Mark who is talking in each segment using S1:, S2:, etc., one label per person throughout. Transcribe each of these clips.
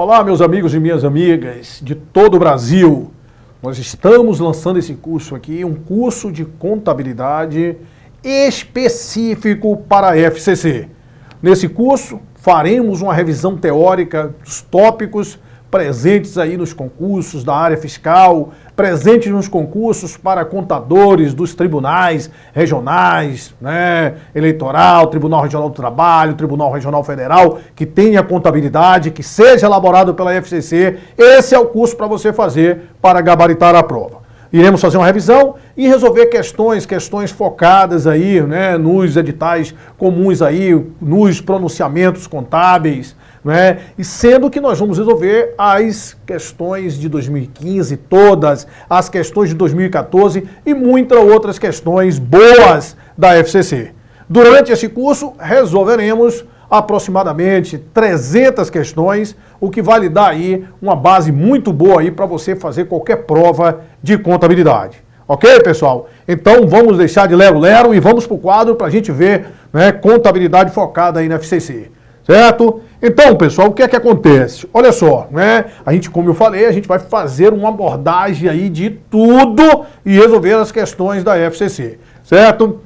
S1: Olá, meus amigos e minhas amigas de todo o Brasil. Nós estamos lançando esse curso aqui, um curso de contabilidade específico para a FCC. Nesse curso, faremos uma revisão teórica dos tópicos presentes aí nos concursos da área fiscal, presentes nos concursos para contadores dos tribunais regionais, eleitoral, Tribunal Regional do Trabalho, Tribunal Regional Federal, que tenha contabilidade, que seja elaborado pela FCC. Esse é o curso para você fazer para gabaritar a prova. Iremos fazer uma revisão e resolver questões focadas aí, nos editais comuns aí, nos pronunciamentos contábeis, e sendo que nós vamos resolver as questões de 2015, todas as questões de 2014 e muitas outras questões boas da FCC. Durante esse curso, resolveremos aproximadamente 300 questões, o que vai lhe dar aí uma base muito boa aí para você fazer qualquer prova de contabilidade. Ok, pessoal? Então vamos deixar de lero-lero e vamos para o quadro para a gente ver contabilidade focada aí na FCC. Certo? Então, pessoal, o que é que acontece? Olha só, a gente, como eu falei, a gente vai fazer uma abordagem aí de tudo e resolver as questões da FCC, certo?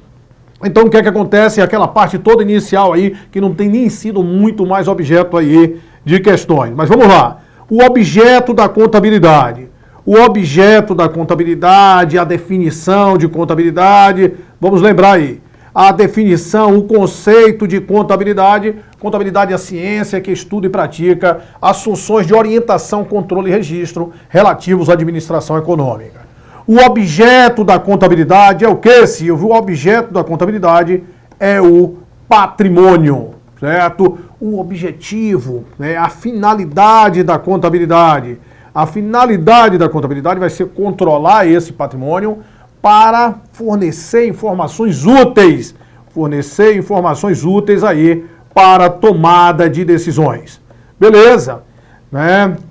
S1: Então, o que é que acontece? Aquela parte toda inicial aí, que não tem nem sido muito mais objeto aí de questões. Mas vamos lá. O objeto da contabilidade. O objeto da contabilidade, a definição de contabilidade. Vamos lembrar aí. A definição, o conceito de contabilidade. Contabilidade é a ciência que estuda e pratica as funções de orientação, controle e registro relativos à administração econômica. O objeto da contabilidade é o que, Silvio? O objeto da contabilidade é o patrimônio, certo? O objetivo, a finalidade da contabilidade. A finalidade da contabilidade vai ser controlar esse patrimônio para fornecer informações úteis. Fornecer informações úteis aí para tomada de decisões. Beleza?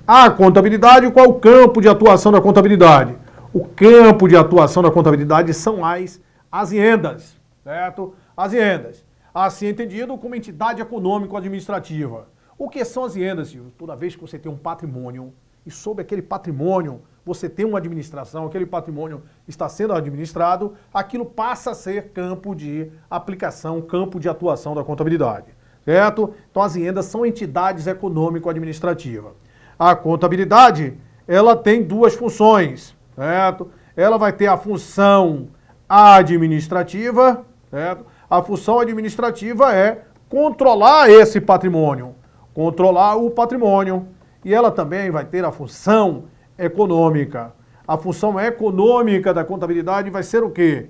S1: A contabilidade, qual é o campo de atuação da contabilidade? O campo de atuação da contabilidade são as aziendas, certo? Aziendas. Assim entendido como entidade econômico-administrativa. O que são aziendas, Silvio? Toda vez que você tem um patrimônio e sobre aquele patrimônio você tem uma administração, aquele patrimônio está sendo administrado, aquilo passa a ser campo de aplicação, campo de atuação da contabilidade, certo? Então as aziendas são entidades econômico-administrativas. A contabilidade, ela tem duas funções, certo? Ela vai ter a função administrativa, certo? A função administrativa é controlar esse patrimônio, controlar o patrimônio. E ela também vai ter a função econômica. A função econômica da contabilidade vai ser o quê?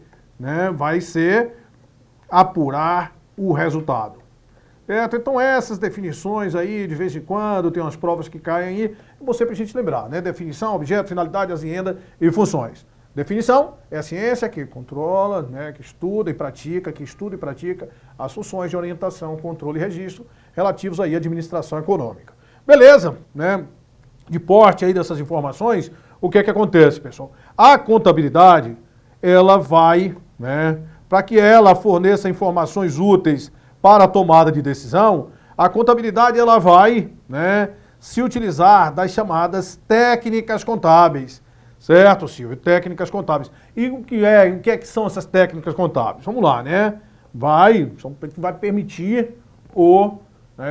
S1: Vai ser apurar o resultado. Certo? Então essas definições aí, de vez em quando, tem umas provas que caem aí, você pra gente lembrar, Definição, objeto, finalidade, azienda e funções. Definição é a ciência que controla, que estuda e pratica, as funções de orientação, controle e registro relativos aí à administração econômica. Beleza, De porte aí dessas informações, o que é que acontece, pessoal? A contabilidade, ela vai, para que ela forneça informações úteis para a tomada de decisão, a contabilidade ela vai, se utilizar das chamadas técnicas contábeis. Certo, Silvio? Técnicas contábeis. E o que é que são essas técnicas contábeis? Vamos lá, Vai permitir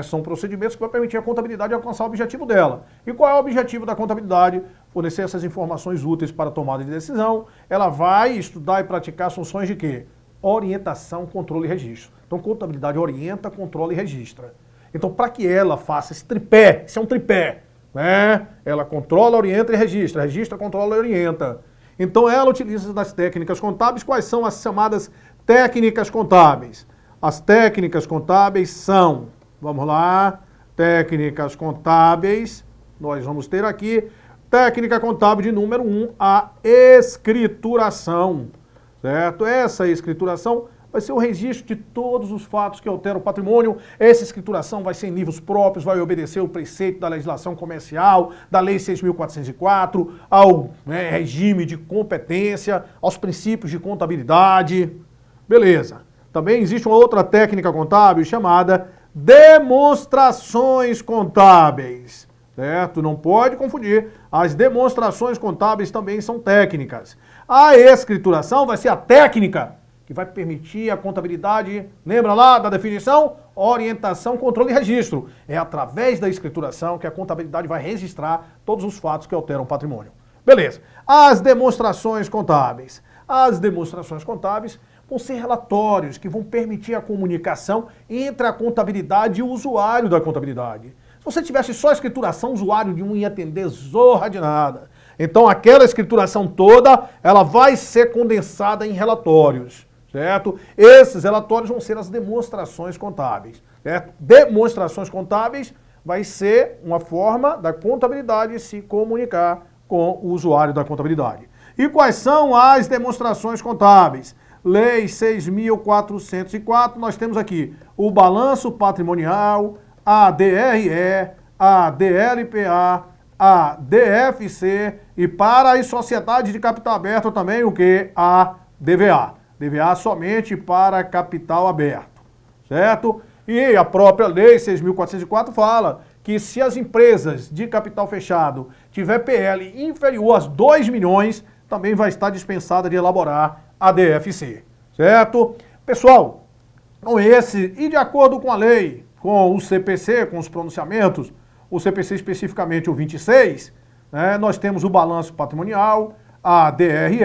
S1: são procedimentos que vão permitir a contabilidade alcançar o objetivo dela. E qual é o objetivo da contabilidade? Fornecer essas informações úteis para a tomada de decisão. Ela vai estudar e praticar as funções de quê? Orientação, controle e registro. Então, contabilidade orienta, controla e registra. Então, para que ela faça esse tripé, isso é um tripé, Ela controla, orienta e registra. Registra, controla e orienta. Então, ela utiliza das técnicas contábeis. Quais são as chamadas técnicas contábeis? As técnicas contábeis são... Vamos lá, técnicas contábeis, nós vamos ter aqui, técnica contábil de número 1, a escrituração, certo? Essa escrituração vai ser o registro de todos os fatos que alteram o patrimônio. Essa escrituração vai ser em livros próprios, vai obedecer o preceito da legislação comercial, da Lei 6.404, ao regime de competência, aos princípios de contabilidade. Beleza. Também existe uma outra técnica contábil chamada demonstrações contábeis. certo? Não pode confundir. As demonstrações contábeis também são técnicas. A escrituração vai ser a técnica que vai permitir a contabilidade, lembra lá da definição? Orientação, controle e registro. É através da escrituração que a contabilidade vai registrar todos os fatos que alteram o patrimônio. Beleza. As demonstrações contábeis. As demonstrações contábeis vão ser relatórios que vão permitir a comunicação entre a contabilidade e o usuário da contabilidade. Se você tivesse só a escrituração, o usuário não ia entender zorra de nada. Então aquela escrituração toda, ela vai ser condensada em relatórios, certo? Esses relatórios vão ser as demonstrações contábeis, certo? Demonstrações contábeis vai ser uma forma da contabilidade se comunicar com o usuário da contabilidade. E quais são as demonstrações contábeis? Lei 6.404, nós temos aqui o balanço patrimonial, a DRE, a DLPA, a DFC e para as sociedades de capital aberto também o que? A DVA. DVA somente para capital aberto, certo? E a própria lei 6.404 fala que se as empresas de capital fechado tiver PL inferior a 2 milhões, também vai estar dispensada de elaborar a DFC, certo? Pessoal, com esse, e de acordo com a lei, com o CPC, com os pronunciamentos, o CPC especificamente o 26, né, nós temos o balanço patrimonial, a DRE,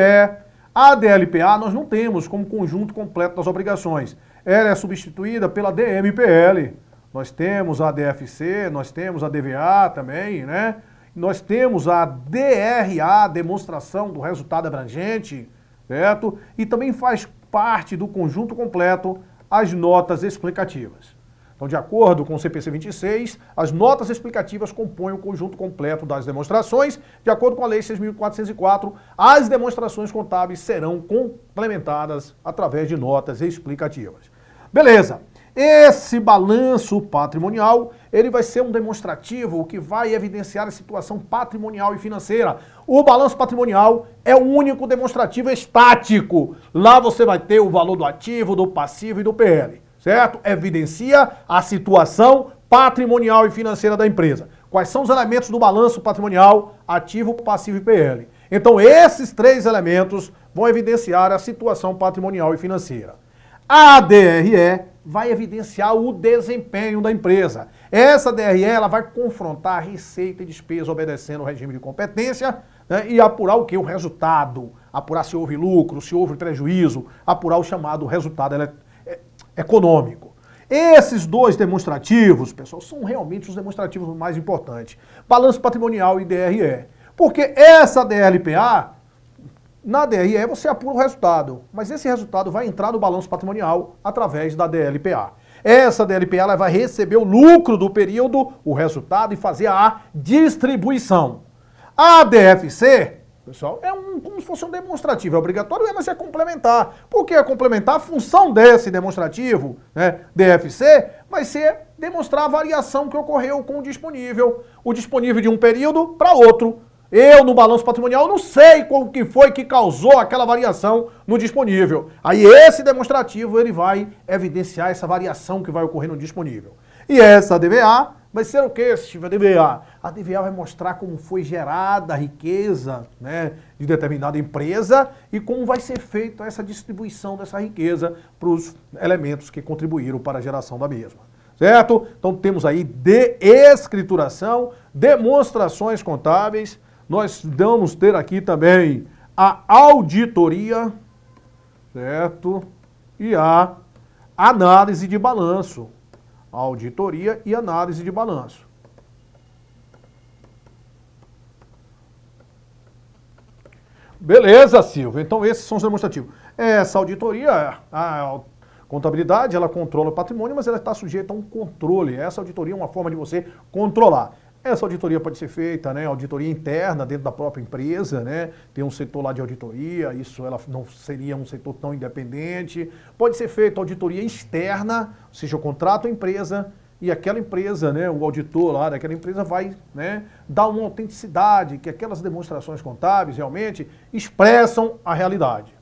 S1: a DLPA nós não temos como conjunto completo das obrigações. Ela é substituída pela DMPL. Nós temos a DFC, nós temos a DVA também, né? Nós temos a DRA, demonstração do resultado abrangente, certo? E também faz parte do conjunto completo as notas explicativas. Então, de acordo com o CPC 26, as notas explicativas compõem o conjunto completo das demonstrações. De acordo com a Lei 6.404, as demonstrações contábeis serão complementadas através de notas explicativas. Beleza. Esse balanço patrimonial, ele vai ser um demonstrativo que vai evidenciar a situação patrimonial e financeira. O balanço patrimonial é o único demonstrativo estático. Lá você vai ter o valor do ativo, do passivo e do PL, certo? Evidencia a situação patrimonial e financeira da empresa. Quais são os elementos do balanço patrimonial? Ativo, passivo e PL. Então esses três elementos vão evidenciar a situação patrimonial e financeira. A DRE vai evidenciar o desempenho da empresa. Essa DRE ela vai confrontar receita e despesa obedecendo o regime de competência, né, e apurar o que? O resultado. Apurar se houve lucro, se houve prejuízo, apurar o chamado resultado econômico. Esses dois demonstrativos, pessoal, são realmente os demonstrativos mais importantes. Balanço patrimonial e DRE. Porque essa DLPA, na DRE você apura o resultado, mas esse resultado vai entrar no balanço patrimonial através da DLPA. Essa DLPA ela vai receber o lucro do período, o resultado, e fazer a distribuição. A DFC, pessoal, é como se fosse um demonstrativo, é obrigatório, mas é complementar. Por que é complementar? A função desse demonstrativo, né, DFC, vai ser demonstrar a variação que ocorreu com o disponível de um período para outro. Eu, no balanço patrimonial, não sei qual que foi que causou aquela variação no disponível. Aí esse demonstrativo ele vai evidenciar essa variação que vai ocorrer no disponível. E essa DVA vai ser o que, Steve? A DVA? A DVA vai mostrar como foi gerada a riqueza, né, de determinada empresa e como vai ser feita essa distribuição dessa riqueza para os elementos que contribuíram para a geração da mesma. Certo? Então temos aí de escrituração, demonstrações contábeis. Nós vamos ter aqui também a auditoria, certo? E a análise de balanço. Auditoria e análise de balanço. Beleza, Silvio. Então esses são os demonstrativos. Essa auditoria, a contabilidade, ela controla o patrimônio, mas ela está sujeita a um controle. Essa auditoria é uma forma de você controlar. Essa auditoria pode ser feita, né, auditoria interna dentro da própria empresa, né, tem um setor lá de auditoria, isso ela não seria um setor tão independente. Pode ser feita auditoria externa, ou seja, eu contrato a empresa e aquela empresa, né, o auditor lá daquela empresa vai, né, dar uma autenticidade, que aquelas demonstrações contábeis realmente expressam a realidade.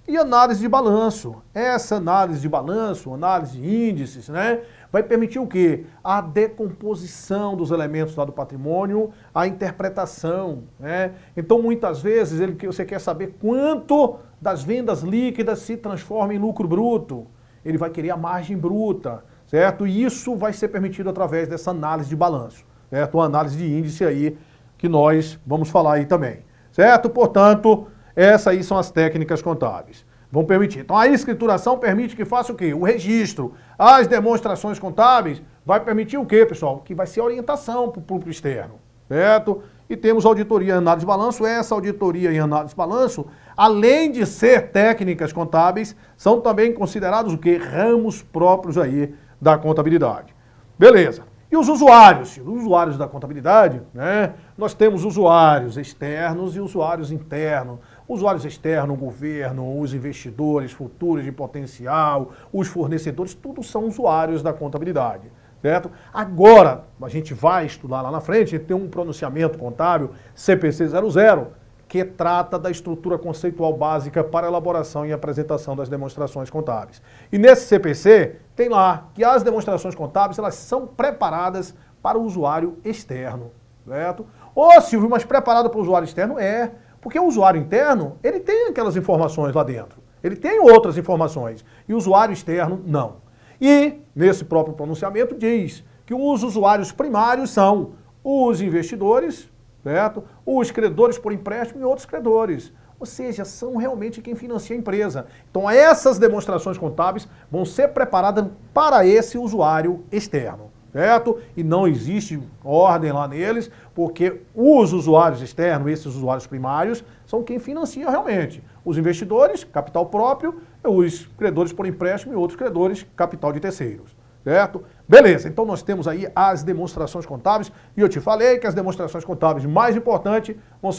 S1: e análise de balanço. Essa análise de balanço, análise de índices, né, vai permitir o quê? A decomposição dos elementos lá do patrimônio, a interpretação, né? Então, muitas vezes, você quer saber quanto das vendas líquidas se transforma em lucro bruto. Ele vai querer a margem bruta, certo? E isso vai ser permitido através dessa análise de balanço, certo? Uma análise de índice aí que nós vamos falar aí também, certo? Portanto, essas aí são as técnicas contábeis. Vão permitir. Então, a escrituração permite que faça o quê? O registro. As demonstrações contábeis vai permitir o quê, pessoal? Que vai ser orientação para o público externo, certo? E temos auditoria e análise de balanço. Essa auditoria e análise de balanço, além de ser técnicas contábeis, são também considerados o quê? Ramos próprios aí da contabilidade. Beleza. E os usuários? Os usuários da contabilidade, né? Nós temos usuários externos e usuários internos. Usuários externos, o governo, os investidores futuros de potencial, os fornecedores, tudo são usuários da contabilidade, certo? Agora, a gente vai estudar lá na frente, tem um pronunciamento contábil, CPC 00, que trata da estrutura conceitual básica para elaboração e apresentação das demonstrações contábeis. E nesse CPC, tem lá que as demonstrações contábeis, elas são preparadas para o usuário externo, certo? Ô Silvio, mas preparado para o usuário externo? É. Porque o usuário interno, ele tem aquelas informações lá dentro. Ele tem outras informações. E o usuário externo, não. E, nesse próprio pronunciamento, diz que os usuários primários são os investidores, certo? Os credores por empréstimo e outros credores. Ou seja, são realmente quem financia a empresa. Então, essas demonstrações contábeis vão ser preparadas para esse usuário externo, certo? E não existe ordem lá neles, porque os usuários externos, esses usuários primários, são quem financia realmente. Os investidores, capital próprio, os credores por empréstimo e outros credores, capital de terceiros, certo? Beleza, então nós temos aí as demonstrações contábeis, e eu te falei que as demonstrações contábeis mais importantes vão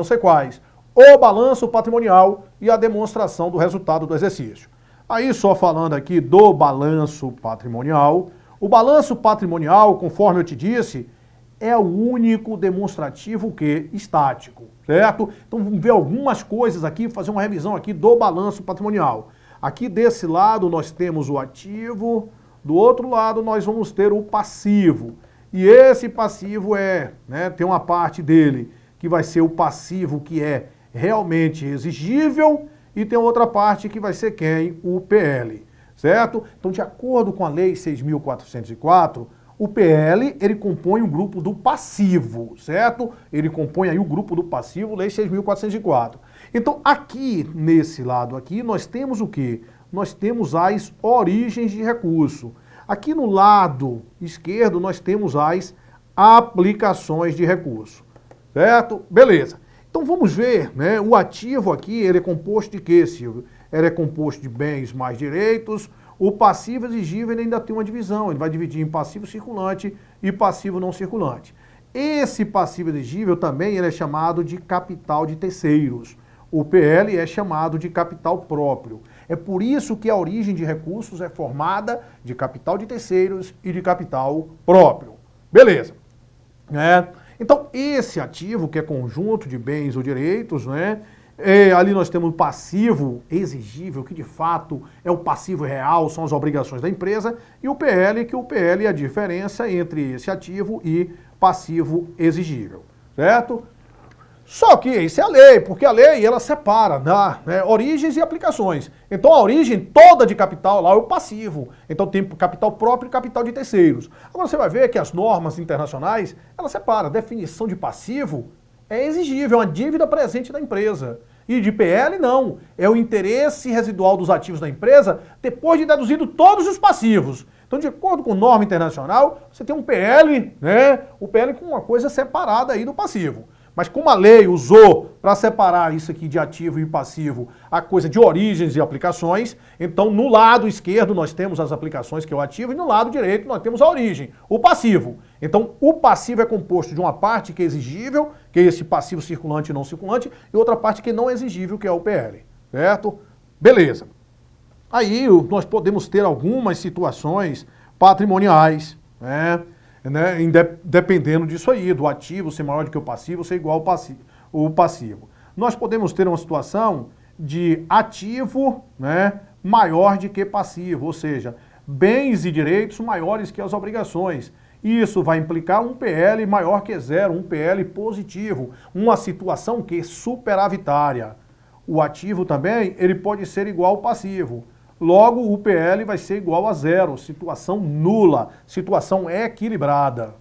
S1: ser quais? O balanço patrimonial e a demonstração do resultado do exercício. Aí, só falando aqui do balanço patrimonial, o balanço patrimonial, conforme eu te disse, é o único demonstrativo que estático, certo? Então vamos ver algumas coisas aqui, fazer uma revisão aqui do balanço patrimonial. Aqui desse lado nós temos o ativo, do outro lado nós vamos ter o passivo. E esse passivo tem uma parte dele que vai ser o passivo que é realmente exigível e tem outra parte que vai ser quem? O PL. Certo? Então, de acordo com a Lei 6.404, o PL, ele compõe um grupo do passivo, certo? Ele compõe aí o grupo do passivo, Lei 6.404. Então, aqui, nesse lado aqui, nós temos o quê? Nós temos as origens de recurso. Aqui no lado esquerdo, nós temos as aplicações de recurso, certo? Beleza. Então, vamos ver, né? O ativo aqui, ele é composto de quê, Silvio? Ele é composto de bens mais direitos. O passivo exigível ele ainda tem uma divisão, ele vai dividir em passivo circulante e passivo não circulante. Esse passivo exigível também ele é chamado de capital de terceiros. O PL é chamado de capital próprio. É por isso que a origem de recursos é formada de capital de terceiros e de capital próprio. Beleza. Então, esse ativo, que é conjunto de bens ou direitos, ali nós temos o passivo exigível, que de fato é o passivo real, são as obrigações da empresa, e o PL, que o PL é a diferença entre esse ativo e passivo exigível, certo? Só que isso é a lei, porque a lei ela separa origens e aplicações. Então a origem toda de capital lá é o passivo. Então tem capital próprio e capital de terceiros. Agora você vai ver que as normas internacionais, ela separa. A definição de passivo é exigível, é uma dívida presente da empresa. E de PL não, é o interesse residual dos ativos da empresa depois de deduzido todos os passivos. Então, de acordo com norma internacional, você tem um PL, o PL com uma coisa separada aí do passivo. Mas como a lei usou para separar isso aqui de ativo e passivo a coisa de origens e aplicações, então no lado esquerdo nós temos as aplicações, que é o ativo, e no lado direito nós temos a origem, o passivo. Então o passivo é composto de uma parte que é exigível, que é esse passivo circulante e não circulante, e outra parte que não é exigível, que é o PL, certo? Beleza. Aí nós podemos ter algumas situações patrimoniais, dependendo disso aí, do ativo ser maior do que o passivo, ser igual ao passivo. Nós podemos ter uma situação de ativo, né, maior do que passivo, ou seja, bens e direitos maiores que as obrigações. Isso vai implicar um PL maior que zero, um PL positivo, uma situação que superavitária. O ativo também, ele pode ser igual ao passivo. Logo, o PL vai ser igual a zero, situação nula, situação equilibrada.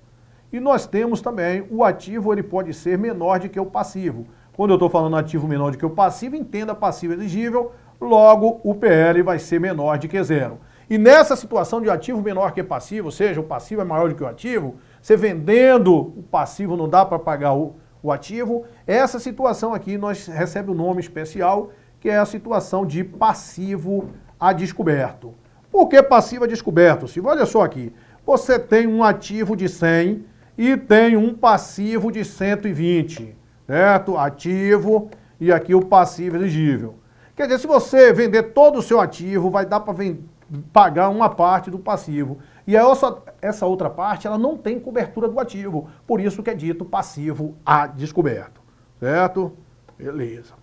S1: E nós temos também o ativo, ele pode ser menor do que o passivo. Quando eu estou falando ativo menor do que o passivo, entenda passivo exigível, logo o PL vai ser menor do que zero. E nessa situação de ativo menor que passivo, ou seja, o passivo é maior do que o ativo, você vendendo o passivo não dá para pagar o ativo, essa situação aqui nós recebe um nome especial, que é a situação de passivo a descoberto. Por que passivo a descoberto, Silvio? Olha só aqui, você tem um ativo de 100 e tem um passivo de 120, certo? Ativo e aqui o passivo exigível. Quer dizer, se você vender todo o seu ativo, vai dar para pagar uma parte do passivo. E essa outra parte, ela não tem cobertura do ativo. Por isso que é dito passivo a descoberto. Certo? Beleza.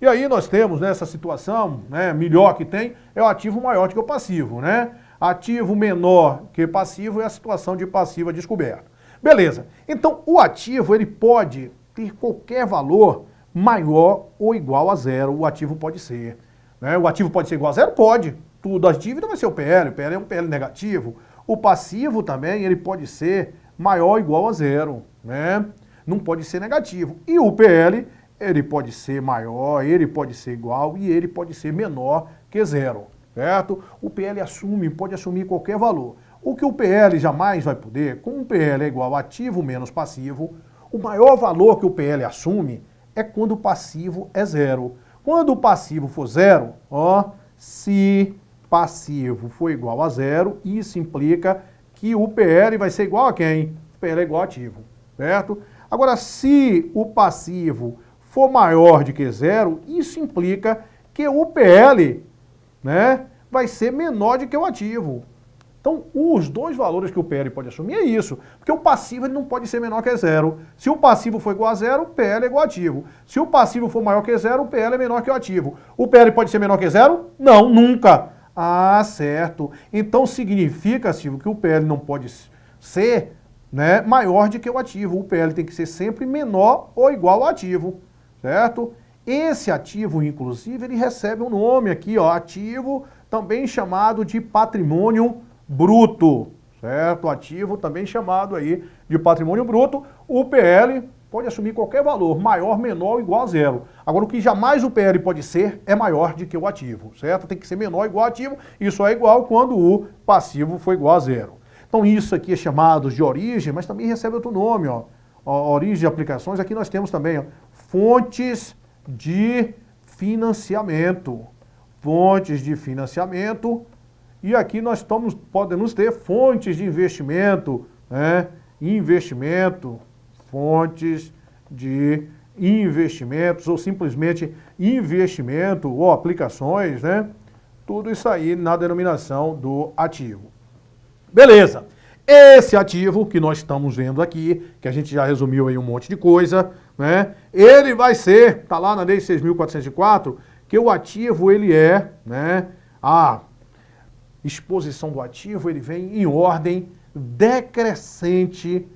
S1: E aí nós temos nessa situação, né, melhor que tem, é o ativo maior do que o passivo, né? Ativo menor que passivo é a situação de passivo a descoberto. Beleza. Então, o ativo, ele pode ter qualquer valor maior ou igual a zero. O ativo pode ser. Né? O ativo pode ser igual a zero? Pode. Tudo, a dívida vai ser o PL é um PL negativo. O passivo também, ele pode ser maior ou igual a zero, né? Não pode ser negativo. E o PL, ele pode ser maior, ele pode ser igual e ele pode ser menor que zero, certo? O PL pode assumir qualquer valor. O que o PL jamais vai poder, como o PL é igual a ativo menos passivo, o maior valor que o PL assume é quando o passivo é zero. Quando o passivo for zero, ó, se passivo for igual a zero, isso implica que o PL vai ser igual a quem? O PL é igual a ativo, certo? Agora, se o passivo for maior do que zero, isso implica que o PL, né, vai ser menor do que o ativo. Então, os dois valores que o PL pode assumir é isso, porque o passivo ele não pode ser menor que zero. Se o passivo for igual a zero, o PL é igual a ativo. Se o passivo for maior que zero, o PL é menor que o ativo. O PL pode ser menor que zero? Não, nunca. Ah, certo. Então significa, Silvio, que o PL não pode ser, né, maior do que o ativo. O PL tem que ser sempre menor ou igual ao ativo, certo? Esse ativo, inclusive, ele recebe um nome aqui, ó, ativo, também chamado de patrimônio bruto, certo? Ativo também chamado aí de patrimônio bruto. O PL pode assumir qualquer valor, maior, menor ou igual a zero. Agora, o que jamais o PL pode ser é maior do que o ativo, certo? Tem que ser menor ou igual ao ativo, isso é igual quando o passivo for igual a zero. Então, isso aqui é chamado de origem, mas também recebe outro nome, ó. Origem de aplicações, aqui nós temos também, ó, fontes de financiamento. Fontes de financiamento. E aqui nós podemos ter fontes de investimento, né? Investimento, fontes de investimentos ou simplesmente investimento ou aplicações, né? Tudo isso aí na denominação do ativo. Beleza. Esse ativo que nós estamos vendo aqui, que a gente já resumiu aí um monte de coisa, né? Ele vai ser, tá lá na Lei 6.404, que o ativo ele é, né? A exposição do ativo, ele vem em ordem decrescente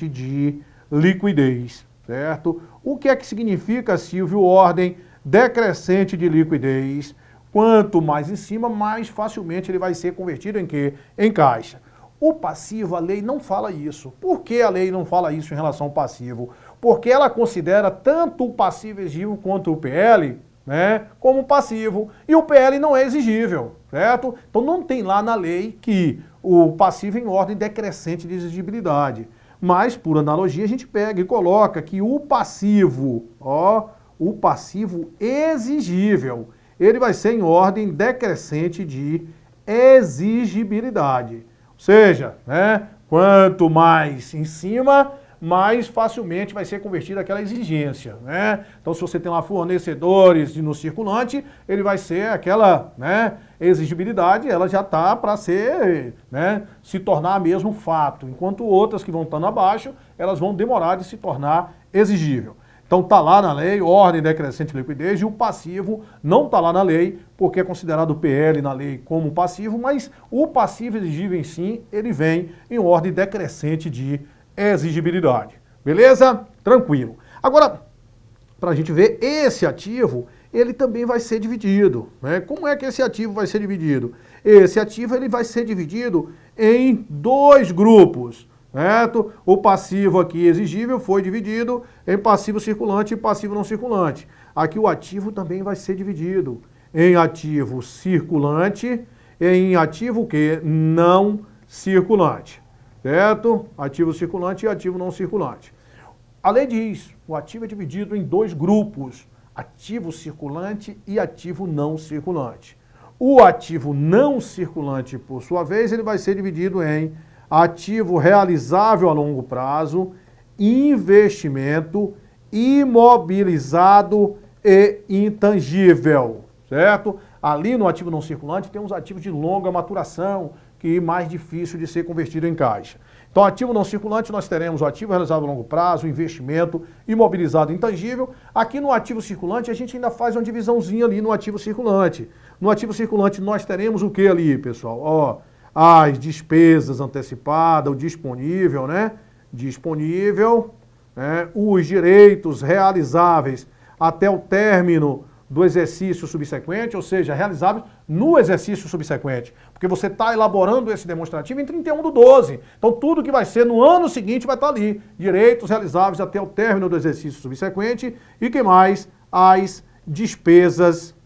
S1: de liquidez, certo? O que é que significa, Silvio, ordem decrescente de liquidez? Quanto mais em cima, mais facilmente ele vai ser convertido em quê? Em caixa. O passivo, a lei não fala isso. Por que a lei não fala isso em relação ao passivo? Porque ela considera tanto o passivo exigível quanto o PL, né, como passivo. E o PL não é exigível, certo? Então não tem lá na lei que o passivo em ordem decrescente de exigibilidade. Mas, por analogia, a gente pega e coloca que o passivo, ó, o passivo exigível, ele vai ser em ordem decrescente de exigibilidade. Ou seja, né, quanto mais em cima, mais facilmente vai ser convertida aquela exigência, né? Então, se você tem lá fornecedores no circulante, ele vai ser aquela, né, exigibilidade, ela já está para ser, né, se tornar mesmo fato, enquanto outras que vão estando abaixo, elas vão demorar de se tornar exigível. Então está lá na lei, ordem decrescente de liquidez, e o passivo não está lá na lei, porque é considerado o PL na lei como passivo, mas o passivo exigível em si, ele vem em ordem decrescente de exigibilidade. Beleza? Tranquilo. Agora, para a gente ver, esse ativo, ele também vai ser dividido, né? Como é que esse ativo vai ser dividido? Esse ativo ele vai ser dividido em dois grupos, certo? O passivo aqui exigível foi dividido em passivo circulante e passivo não circulante. Aqui o ativo também vai ser dividido em ativo circulante e em ativo que não circulante, certo? Ativo circulante e ativo não circulante. A lei diz, o ativo é dividido em dois grupos, ativo circulante e ativo não circulante. O ativo não circulante, por sua vez, ele vai ser dividido em ativo realizável a longo prazo, investimento, imobilizado e intangível, certo? Ali no ativo não circulante tem os ativos de longa maturação, que é mais difícil de ser convertido em caixa. Então, ativo não circulante, nós teremos o ativo realizável a longo prazo, investimento, imobilizado e intangível. Aqui no ativo circulante, a gente ainda faz uma divisãozinha ali no ativo circulante. No ativo circulante, nós teremos o que ali, pessoal? Ó, as despesas antecipadas, o disponível, né? Disponível, né? Os direitos realizáveis até o término do exercício subsequente, ou seja, realizáveis no exercício subsequente. Porque você está elaborando esse demonstrativo em 31/12. Então, tudo que vai ser no ano seguinte vai estar ali. Direitos realizáveis até o término do exercício subsequente e, que mais? As despesas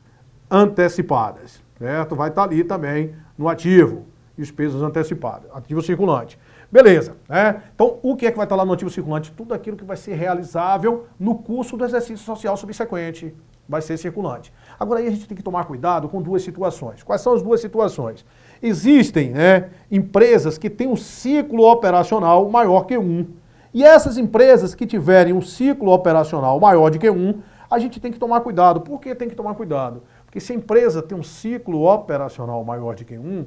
S1: antecipadas, certo? Vai estar ali também no ativo. Despesas antecipadas, ativo circulante. Beleza, né? Então, o que é que vai estar lá no ativo circulante? Tudo aquilo que vai ser realizável no curso do exercício social subsequente vai ser circulante. Agora, aí a gente tem que tomar cuidado com duas situações. Quais são as duas situações? Existem, né, empresas que têm um ciclo operacional maior que um. E essas empresas que tiverem um ciclo operacional maior do que um, a gente tem que tomar cuidado. Por que tem que tomar cuidado? Porque se a empresa tem um ciclo operacional maior do que um,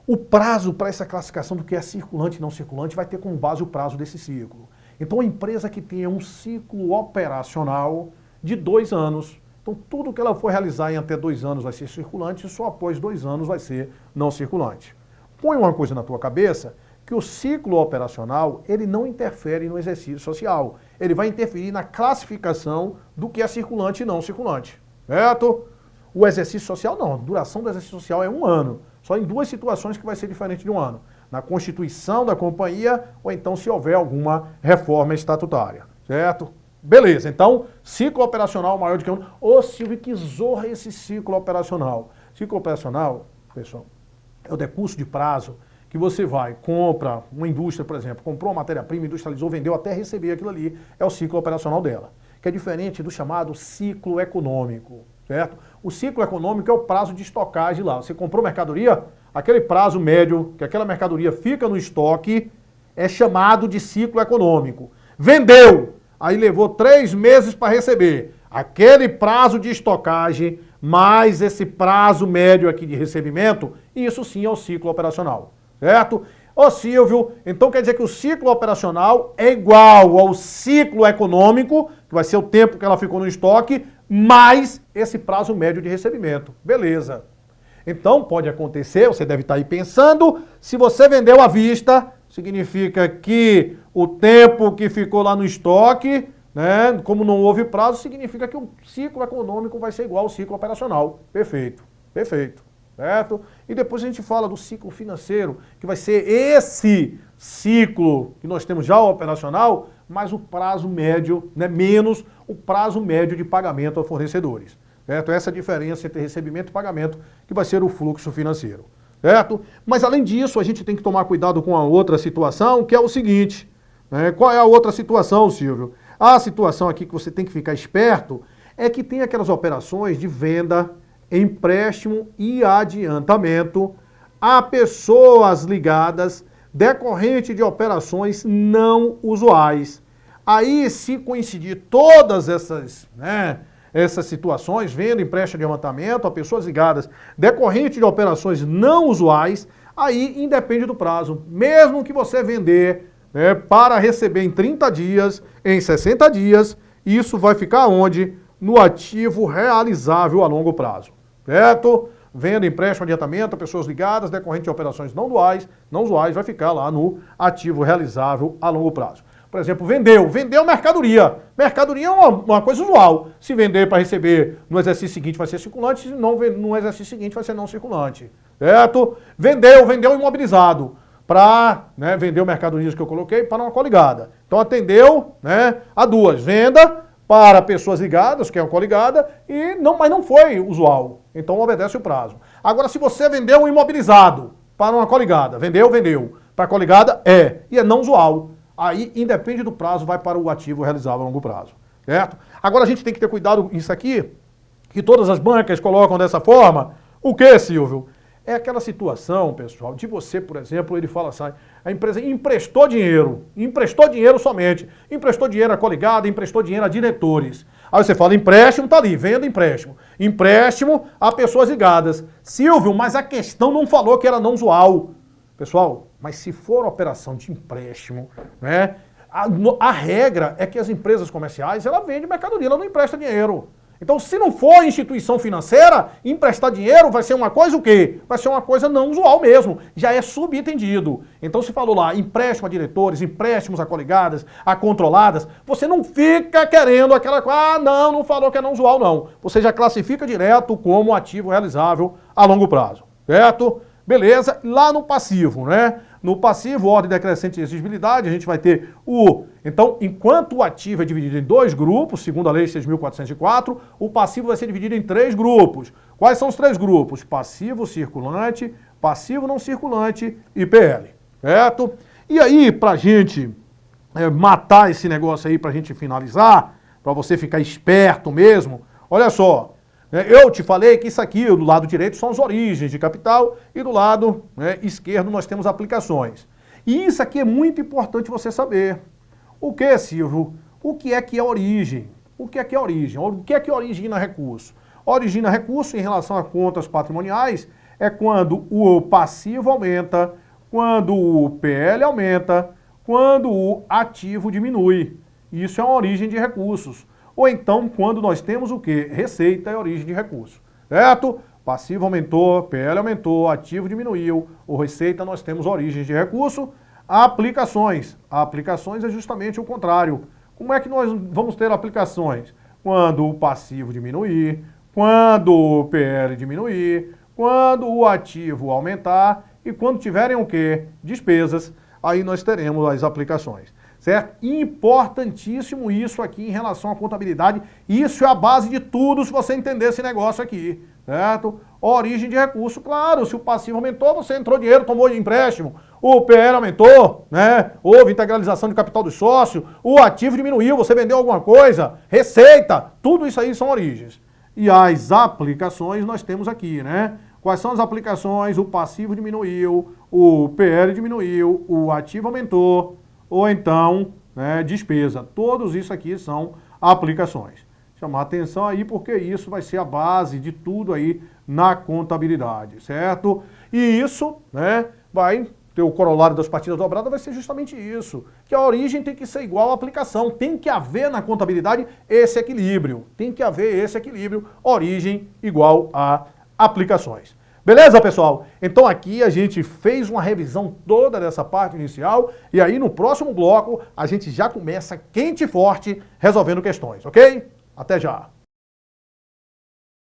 S1: o prazo para essa classificação do que é circulante e não circulante vai ter como base o prazo desse ciclo. Então, a empresa que tenha um ciclo operacional de 2 anos, então tudo que ela for realizar em até 2 anos vai ser circulante e só após 2 anos vai ser não circulante. Põe uma coisa na tua cabeça, que o ciclo operacional, ele não interfere no exercício social. Ele vai interferir na classificação do que é circulante e não circulante, certo? O exercício social não, a duração do exercício social é 1 ano. Só em 2 situações que vai ser diferente de 1 ano. Na constituição da companhia ou então se houver alguma reforma estatutária, certo? Beleza, então, ciclo operacional maior do que 1 ano. Ô Silvio, que zorra esse ciclo operacional. Ciclo operacional, pessoal, é o decurso de prazo que você vai, compra uma indústria, por exemplo, comprou uma matéria-prima, industrializou, vendeu até receber aquilo ali, é o ciclo operacional dela. Que é diferente do chamado ciclo econômico, certo? O ciclo econômico é o prazo de estocagem lá. Você comprou mercadoria, aquele prazo médio que aquela mercadoria fica no estoque é chamado de ciclo econômico. Vendeu, aí levou 3 meses para receber. Aquele prazo de estocagem mais esse prazo médio aqui de recebimento, isso sim é o ciclo operacional, certo? Ô Silvio, então quer dizer que o ciclo operacional é igual ao ciclo econômico, que vai ser o tempo que ela ficou no estoque, mais esse prazo médio de recebimento. Beleza. Então pode acontecer, você deve estar aí pensando, se você vendeu à vista, significa que o tempo que ficou lá no estoque, né, como não houve prazo, significa que o ciclo econômico vai ser igual ao ciclo operacional. Perfeito, perfeito. Certo? E depois a gente fala do ciclo financeiro, que vai ser esse ciclo que nós temos já operacional, mas o prazo médio, né, menos o prazo médio de pagamento a fornecedores. Certo? Essa é a diferença entre recebimento e pagamento, que vai ser o fluxo financeiro. Certo? Mas além disso, a gente tem que tomar cuidado com a outra situação, que é o seguinte. Né? Qual é a outra situação, Silvio? A situação aqui que você tem que ficar esperto é que tem aquelas operações de venda, empréstimo e adiantamento a pessoas ligadas decorrente de operações não usuais. Aí, se coincidir todas essas, né, essas situações, venda, empréstimo e adiantamento a pessoas ligadas decorrente de operações não usuais, aí independe do prazo. Mesmo que você vender, né, para receber em 30 dias, em 60 dias, Isso vai ficar onde? No ativo realizável a longo prazo, certo? Venda, empréstimo, adiantamento a pessoas ligadas, decorrente de operações não usuais, vai ficar lá no ativo realizável a longo prazo. Por exemplo, vendeu mercadoria. Mercadoria é uma coisa usual. Se vender para receber no exercício seguinte vai ser circulante, se não no exercício seguinte vai ser não circulante, certo? Vendeu imobilizado para, né, vendeu mercadorias que eu coloquei para uma coligada. Então atendeu, né, a duas, venda para pessoas ligadas, que é uma coligada, mas não foi usual. Então obedece o prazo. Agora, se você vendeu um imobilizado para uma coligada, vendeu, para a coligada e é não usual. Aí, independe do prazo, vai para o ativo realizável a longo prazo, certo? Agora a gente tem que ter cuidado com isso aqui, que todas as bancas colocam dessa forma. O que, Silvio? É aquela situação, pessoal, de você, por exemplo, ele fala assim, a empresa emprestou dinheiro somente, emprestou dinheiro a coligada, emprestou dinheiro a diretores. Aí você fala, empréstimo, tá ali, venda empréstimo a pessoas ligadas. Silvio, mas a questão não falou que era não usual. Pessoal, mas se for operação de empréstimo, né, a regra é que as empresas comerciais, ela vende mercadoria, ela não empresta dinheiro. Então, se não for instituição financeira, emprestar dinheiro vai ser uma coisa o quê? Vai ser uma coisa não usual mesmo, já é subentendido. Então, se falou lá, empréstimo a diretores, empréstimos a coligadas, a controladas, você não fica querendo aquela coisa, não falou que é não usual, não. Você já classifica direto como ativo realizável a longo prazo, certo? Beleza, lá no passivo, né? No passivo, ordem decrescente de exigibilidade, a gente vai ter Então, enquanto o ativo é dividido em dois grupos, segundo a Lei 6.404, o passivo vai ser dividido em 3 grupos. Quais são os 3 grupos? Passivo circulante, passivo não circulante e PL, certo? E aí, pra gente matar esse negócio aí, pra gente finalizar, pra você ficar esperto mesmo, olha só. Eu te falei que isso aqui, do lado direito, são as origens de capital e do lado, né, esquerdo nós temos aplicações. E isso aqui é muito importante você saber. O que, Silvio? O que é origem? O que é origem? O que é que origina recurso? Origina recurso em relação a contas patrimoniais é quando o passivo aumenta, quando o PL aumenta, quando o ativo diminui. Isso é uma origem de recursos. Ou então, quando nós temos o quê? Receita é origem de recurso, certo? Passivo aumentou, PL aumentou, ativo diminuiu, ou receita nós temos origens de recurso. Aplicações. Aplicações é justamente o contrário. Como é que nós vamos ter aplicações? Quando o passivo diminuir, quando o PL diminuir, quando o ativo aumentar e quando tiverem o quê? Despesas, aí nós teremos as aplicações. Certo? Importantíssimo isso aqui em relação à contabilidade. Isso é a base de tudo se você entender esse negócio aqui, certo? Origem de recurso, claro, se o passivo aumentou, você entrou dinheiro, tomou de empréstimo, o PL aumentou, né? Houve integralização de capital do sócio, o ativo diminuiu, você vendeu alguma coisa, receita, tudo isso aí são origens. E as aplicações nós temos aqui, né? Quais são as aplicações? O passivo diminuiu, o PL diminuiu, o ativo aumentou, ou então, né, despesa. Todos isso aqui são aplicações. Chamar atenção aí porque isso vai ser a base de tudo aí na contabilidade, certo? E isso, né, vai ter o corolário das partidas dobradas, vai ser justamente isso, que a origem tem que ser igual à aplicação, tem que haver na contabilidade esse equilíbrio, origem igual a aplicações. Beleza, pessoal? Então aqui a gente fez uma revisão toda dessa parte inicial e aí no próximo bloco a gente já começa quente e forte resolvendo questões, ok? Até já!